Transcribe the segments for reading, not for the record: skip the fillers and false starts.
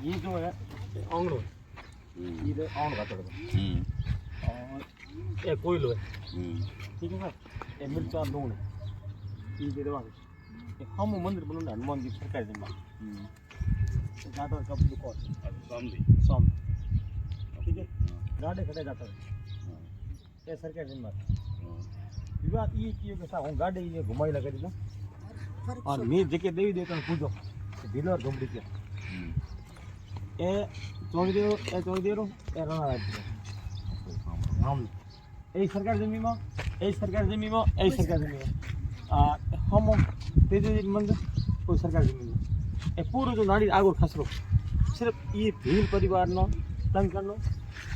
ये जो है आंगड़ो ये आंगड़ का तड़का और ये कोयलो है ठीक है सर ये मिर्चा लूण ये दे देवा हम मंदिर बनोगे हनुमान जी सरकार जिम्मा जाता है कब दुकान शाम ठीक है गाड़े खड़े जाता है ये सरकार जिम्मा विवाद ये किए के साथ गाड़े ये घुमाई लगा दी और मैं जगह देवी देवता पूछो दिलो और घुमड़ी के ए चोरी दे ए राणा हम ए सरकार जमीन में हम तेजे मंदिर कोई सरकार जमीन में ए पूरा जो नाड़ी आगो खसरो सिर्फ ये भील परिवार नो तंग करनो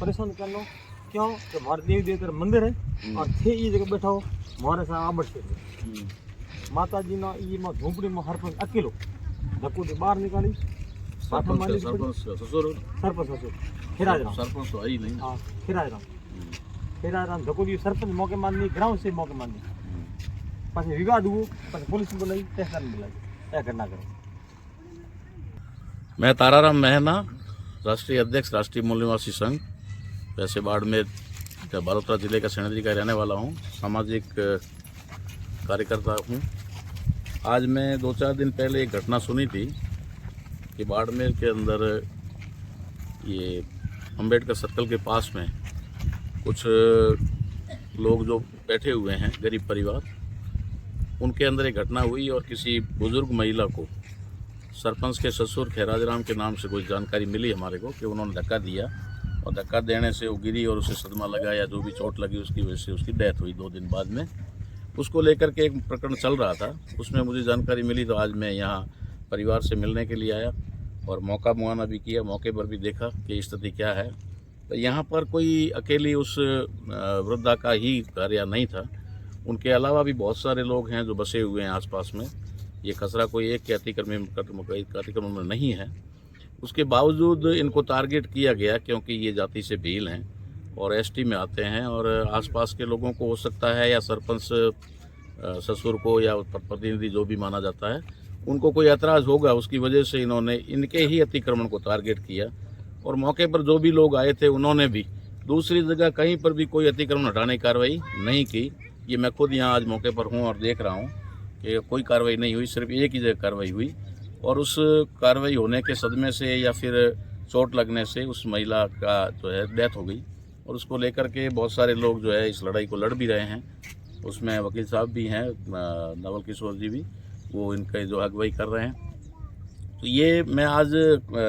परेशान करनो क्यों कि हमारे देवी देवता मंदिर है और थे ये जगह बैठा हो हमारे साथ आबड़ से माता जी ना ये में झोंपड़ी में हर पर अकेलो धक्को से बाहर निकाली सरपंच ससुर सरपंच तो आई नहीं हाँ खिराराम धक्को दी सरपंच मौके माननी ग्राउंड से मौके माननी पासे विवाद हुआ पासे पुलिस बुलाई तहसील बुलाई क्या करना करो। मैं ताराराम मेहना राष्ट्रीय अध्यक्ष राष्ट्रीय मूल निवासी संघ वैसे बाड़मेर बालोतरा जिले का सेनेरी का रहने वाला हूँ, सामाजिक कार्यकर्ता हूँ। आज मैं 2-4 दिन पहले एक घटना सुनी थी कि बाड़मेर के अंदर ये अंबेडकर सर्कल के पास में कुछ लोग जो बैठे हुए हैं गरीब परिवार, उनके अंदर एक घटना हुई और किसी बुजुर्ग महिला को सरपंच के ससुर खैराजराम के नाम से कुछ जानकारी मिली हमारे को कि उन्होंने धक्का दिया और धक्का देने से वो गिरी और उसे सदमा लगा या जो भी चोट लगी उसकी वजह से उसकी डेथ हुई 2 दिन बाद में। उसको लेकर के एक प्रकरण चल रहा था, उसमें मुझे जानकारी मिली तो आज मैं यहाँ परिवार से मिलने के लिए आया और मौका मुआयना भी किया, मौके पर भी देखा कि स्थिति क्या है। तो यहाँ पर कोई अकेली उस वृद्धा का ही घर या नहीं था, उनके अलावा भी बहुत सारे लोग हैं जो बसे हुए हैं आसपास में। ये खसरा कोई एक के अतिक्रमण में नहीं है, उसके बावजूद इनको टारगेट किया गया क्योंकि ये जाति से भील हैं और एसटी में आते हैं और आसपास के लोगों को हो सकता है या सरपंच ससुर को या प्रतिनिधि जो भी माना जाता है उनको कोई ऐतराज़ होगा, उसकी वजह से इन्होंने इनके ही अतिक्रमण को टारगेट किया और मौके पर जो भी लोग आए थे उन्होंने भी दूसरी जगह कहीं पर भी कोई अतिक्रमण हटाने की कार्रवाई नहीं की। ये मैं खुद यहाँ आज मौके पर हूँ और देख रहा हूँ कि कोई कार्रवाई नहीं हुई, सिर्फ एक ही जगह कार्रवाई हुई और उस कार्रवाई होने के सदमे से या फिर चोट लगने से उस महिला का जो है डेथ हो गई और उसको लेकर के बहुत सारे लोग जो है इस लड़ाई को लड़ भी रहे हैं। उसमें वकील साहब भी हैं, नवल किशोर जी भी, वो इनके जो अगुवाई कर रहे हैं। तो ये मैं आज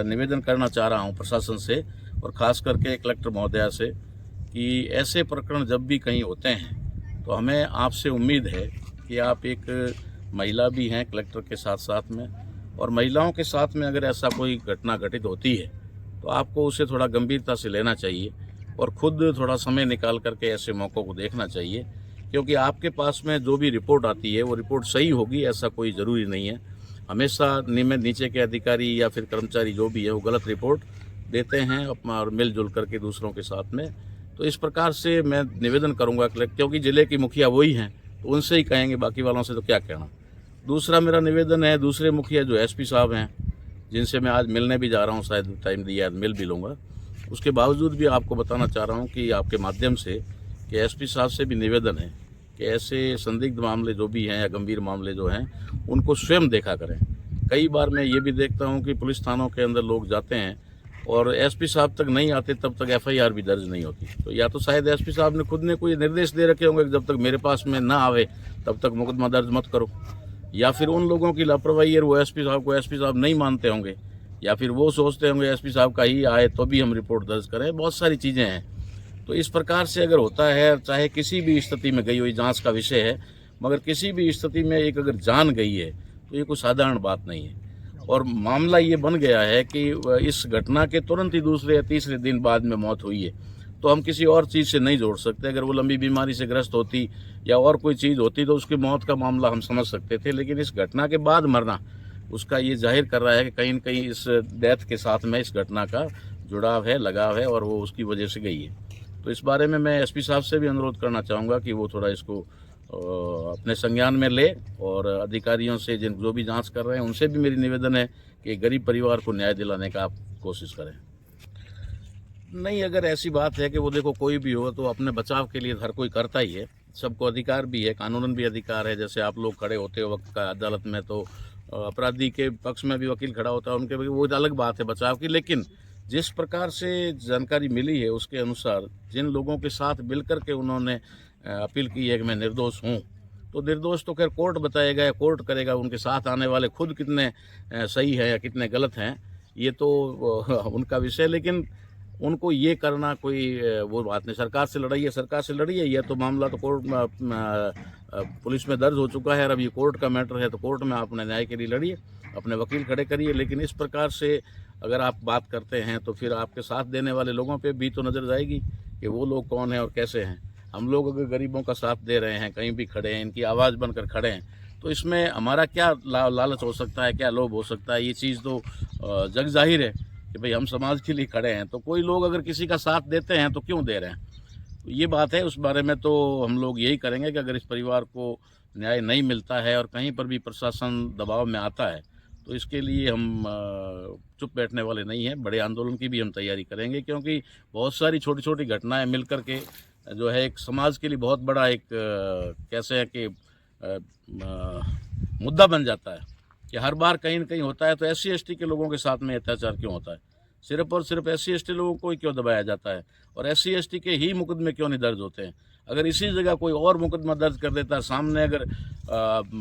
निवेदन करना चाह रहा हूँ प्रशासन से और ख़ास करके कलेक्टर महोदया से कि ऐसे प्रकरण जब भी कहीं होते हैं तो हमें आपसे उम्मीद है कि आप एक महिला भी हैं कलेक्टर के साथ साथ में, और महिलाओं के साथ में अगर ऐसा कोई घटना घटित होती है तो आपको उसे थोड़ा गंभीरता से लेना चाहिए और ख़ुद थोड़ा समय निकाल करके ऐसे मौक़ों को देखना चाहिए, क्योंकि आपके पास में जो भी रिपोर्ट आती है वो रिपोर्ट सही होगी ऐसा कोई ज़रूरी नहीं है। हमेशा नीचे के अधिकारी या फिर कर्मचारी जो भी है वो गलत रिपोर्ट देते हैं अपना और मिलजुल करके दूसरों के साथ में। तो इस प्रकार से मैं निवेदन करूँगा क्योंकि ज़िले की मुखिया वही हैं तो उनसे ही कहेंगे, बाकी वालों से तो क्या कहना। दूसरा मेरा निवेदन है दूसरे मुखिया जो एसपी साहब हैं जिनसे मैं आज मिलने भी जा रहा हूं, शायद टाइम दिया मिल भी लूँगा, उसके बावजूद भी आपको बताना चाह रहा हूं कि आपके माध्यम से कि एसपी साहब से भी निवेदन है कि ऐसे संदिग्ध मामले जो भी हैं या गंभीर मामले जो हैं उनको स्वयं देखा करें। कई बार मैं ये भी देखता हूँ कि पुलिस थानों के अंदर लोग जाते हैं और एसपी साहब तक नहीं आते तब तक एफआईआर भी दर्ज नहीं होती। तो या तो शायद एसपी साहब ने खुद ने कोई निर्देश दे रखे होंगे कि जब तक मेरे पास में ना आवे तब तक मुकदमा दर्ज मत करो, या फिर उन लोगों की लापरवाही है वो एसपी साहब को एसपी साहब नहीं मानते होंगे, या फिर वो सोचते होंगे एसपी साहब का ही आए तो भी हम रिपोर्ट दर्ज करें। बहुत सारी चीज़ें हैं। तो इस प्रकार से अगर होता है, चाहे किसी भी स्थिति में गई हुई जांच का विषय है, मगर किसी भी स्थिति में एक अगर जान गई है तो ये कोई साधारण बात नहीं है। और मामला ये बन गया है कि इस घटना के तुरंत ही दूसरे या तीसरे दिन बाद में मौत हुई है, तो हम किसी और चीज़ से नहीं जोड़ सकते। अगर वो लंबी बीमारी से ग्रस्त होती या और कोई चीज़ होती तो उसकी मौत का मामला हम समझ सकते थे, लेकिन इस घटना के बाद मरना उसका ये जाहिर कर रहा है कि कहीं न कहीं इस डेथ के साथ में इस घटना का जुड़ाव है, लगाव है और वो उसकी वजह से गई है। तो इस बारे में मैं एसपी साहब से भी अनुरोध करना चाहूँगा कि वो थोड़ा इसको अपने संज्ञान में ले और अधिकारियों से जिन जो भी जांच कर रहे हैं उनसे भी मेरी निवेदन है कि गरीब परिवार को न्याय दिलाने का आप कोशिश करें। नहीं, अगर ऐसी बात है कि वो देखो कोई भी हो तो अपने बचाव के लिए हर कोई करता ही है, सबको अधिकार भी है, कानूनन भी अधिकार है। जैसे आप लोग खड़े होते हो वक्त का अदालत में तो अपराधी के पक्ष में भी वकील खड़ा होता है, उनके भी वो अलग बात है बचाव की। लेकिन जिस प्रकार से जानकारी मिली है उसके अनुसार जिन लोगों के साथ मिलकर के उन्होंने अपील की है कि मैं निर्दोष हूँ, तो निर्दोष तो खैर कोर्ट बताएगा या कोर्ट करेगा। उनके साथ आने वाले खुद कितने सही है या कितने गलत हैं ये तो उनका विषय। लेकिन उनको ये करना कोई वो बात नहीं। सरकार से लड़ाई है, सरकार से लड़ी है। यह तो मामला तो कोर्ट पुलिस में दर्ज हो चुका है और अब ये कोर्ट का मैटर है, तो कोर्ट में अपने न्याय के लिए लड़िए, अपने वकील खड़े करिए। लेकिन इस प्रकार से अगर आप बात करते हैं तो फिर आपके साथ देने वाले लोगों पे भी तो नज़र जाएगी कि वो लोग कौन हैं और कैसे हैं। हम लोग अगर गरीबों का साथ दे रहे हैं, कहीं भी खड़े हैं, इनकी आवाज़ बनकर खड़े हैं, तो इसमें हमारा क्या लालच हो सकता है, क्या लोभ हो सकता है। ये चीज़ तो जग जाहिर है कि भाई हम समाज के लिए खड़े हैं, तो कोई लोग अगर किसी का साथ देते हैं तो क्यों दे रहे हैं, तो ये बात है। उस बारे में तो हम लोग यही करेंगे कि अगर इस परिवार को न्याय नहीं मिलता है और कहीं पर भी प्रशासन दबाव में आता है तो इसके लिए हम चुप बैठने वाले नहीं हैं। बड़े आंदोलन की भी हम तैयारी करेंगे, क्योंकि बहुत सारी छोटी छोटी घटनाएं मिलकर के जो है एक समाज के लिए बहुत बड़ा एक कैसे है कि मुद्दा बन जाता है कि हर बार कहीं न कहीं होता है। तो SC/ST के लोगों के साथ में अत्याचार क्यों होता है? सिर्फ और सिर्फ SC/ST लोगों को ही क्यों दबाया जाता है? और SC/ST के ही मुकदमे क्यों नहीं दर्ज होते हैं? अगर इसी जगह कोई और मुकदमा दर्ज कर देता है, सामने अगर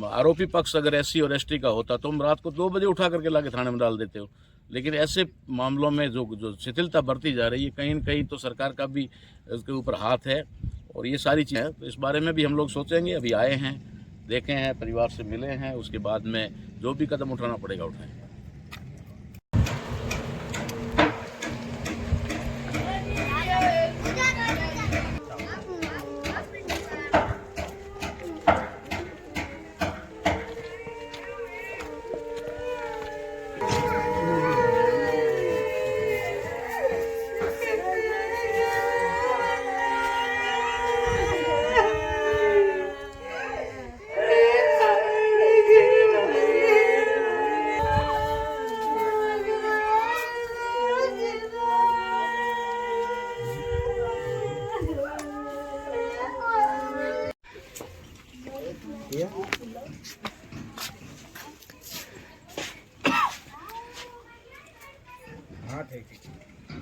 आरोपी पक्ष अगर SC और ST का होता तो हम रात को 2 बजे उठा करके लाके थाने में डाल देते हो। लेकिन ऐसे मामलों में जो शिथिलता बरती जा रही है, कहीं न कहीं तो सरकार का भी इसके ऊपर हाथ है और ये सारी चीज़ें, तो इस बारे में भी हम लोग सोचेंगे। अभी आए हैं, देखे हैं, परिवार से मिले हैं, उसके बाद में जो भी कदम उठाना पड़ेगा उठाएंगे। हाँ ठीक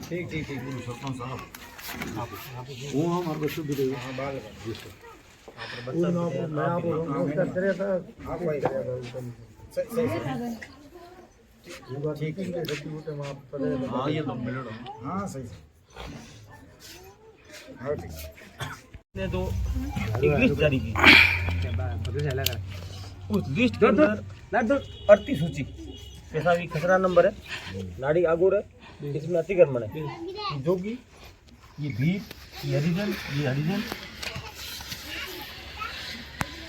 सरपंच साहब वो हमारे बच्चों भी देगा। हाँ बाल मैं आप करे था आप वही सही ठीक है। हाँ ये तो मिल हाँ सही हाँ ठीक ने तो एक लिस्ट जारी की उस लिस्ट के अंदर लगभग 38 सूची कैसा भी खतरा नंबर है, नाड़ी आगुर है, इसमें अतिक्रमण है, ये जोगी, ये भीप, ये हरिजन,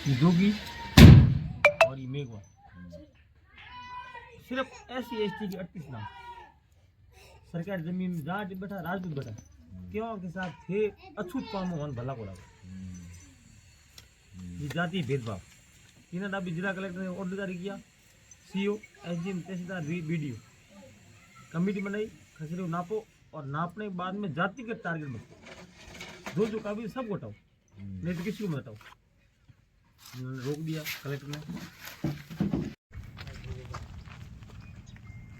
ये जोगी और ये मेघवा। सिर्फ SC/ST की 38 नाम। सरकार जमीन में जाट बैठा, राजपूत बैठा, क्यों के साथ थे अछूत काम भला को ये जाति भेदभाव। इन्होंने अभी जिला कलेक्टर ने ऑर्डर जारी किया, CO, SDM, तहसीलदार, BDO कमेटी बनाई, खसरे नापो और नापने के बाद में जातिगत टारगेट में जो काबिल सब हटाओ, नहीं तो किसी को मत हटाओ। रोक दिया कलेक्टर ने।